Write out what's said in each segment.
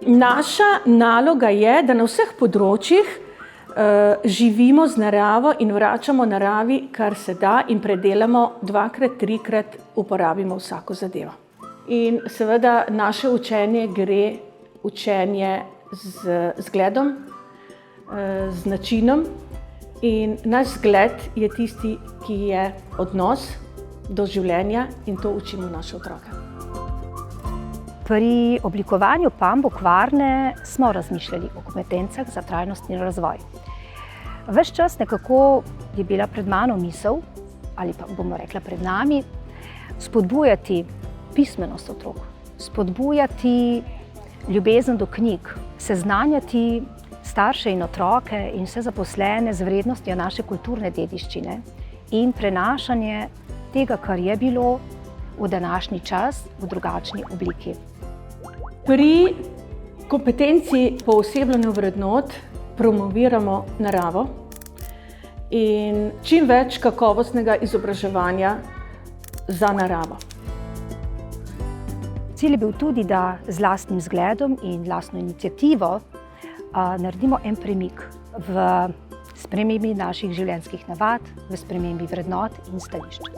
Naša naloga je, da na vseh področjih živimo z naravo in vračamo naravi, kar se da, in predelamo dvakrat, trikrat, uporabimo vsako zadevo. In seveda naše učenje gre učenje z zgledom, z načinom, in naš zgled je tisti, ki je odnos do življenja, in to učimo naše otroke. Pri oblikovanju PAN Bokvarne smo razmišljali o kompetencah za trajnostni razvoj. Ves čas nekako je bila pred mano misel, ali pa bomo rekla pred nami, spodbujati pismenost otrok, spodbujati ljubezen do knjig, seznanjati starše in otroke in vse zaposlene z vrednostjo naše kulturne dediščine in prenašanje tega, kar je bilo, v današnji čas v drugačni obliki. Pri kompetenci poosebljanju vrednot promoviramo naravo in čim več kakovostnega izobraževanja za naravo. Cilj je bil tudi, da z lastnim zgledom in lastno iniciativo naredimo en premik v spremembi naših življenjskih navad, v spremembi vrednot in stališč.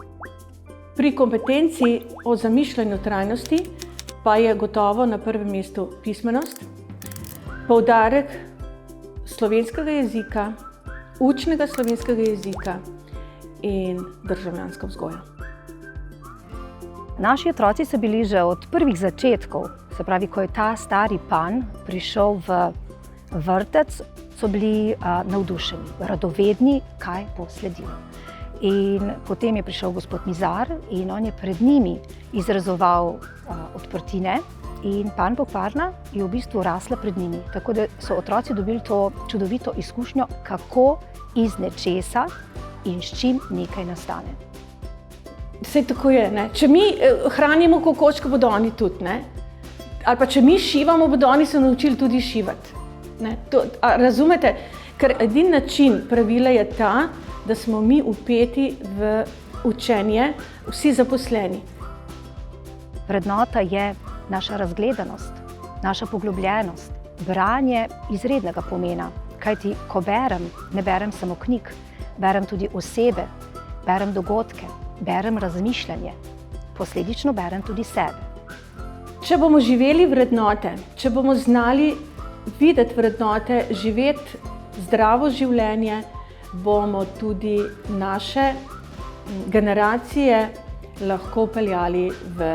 Pri kompetenci o zamišljanju trajnosti pa je gotovo na prvem mestu pismenost, poudarek slovenskega jezika, učnega slovenskega jezika in državljanska vzgoja. Naši otroci so bili že od prvih začetkov, se pravi, ko je ta stari PAN prišel v vrtec, so bili navdušeni, radovedni, kaj bo sledilo. In potem je prišel gospod Mizar in on je pred njimi izrezoval odprtine in PAN Bokvarna je v bistvu rasla pred njimi. Tako da so otroci dobili to čudovito izkušnjo, kako iz nečesa in s čim nekaj nastane. Saj tako je, ne? Če mi hranimo kokoške, bodo oni tudi, ne? Ali pa če mi šivamo, bodo oni se naučili tudi šivati. Ne? Razumete? Ker edini način pravila je ta, da smo mi vpeti v učenje, vsi zaposleni. Vrednota je naša razgledanost, naša poglobljenost, branje izrednega pomena. Kajti, ko berem, ne berem samo knjig, berem tudi osebe, berem dogodke, berem razmišljanje, posledično berem tudi sebe. Če bomo živeli vrednote, če bomo znali videti vrednote, živeti zdravo življenje, bomo tudi naše generacije lahko peljali v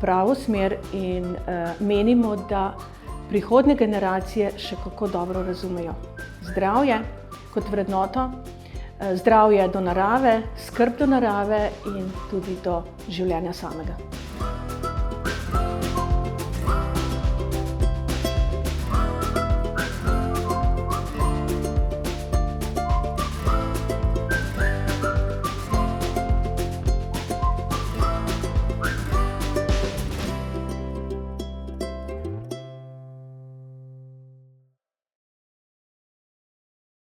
pravo smer in menimo, da prihodnje generacije še kako dobro razumejo zdravje kot vrednoto, zdravje do narave, skrb do narave in tudi do življenja samega.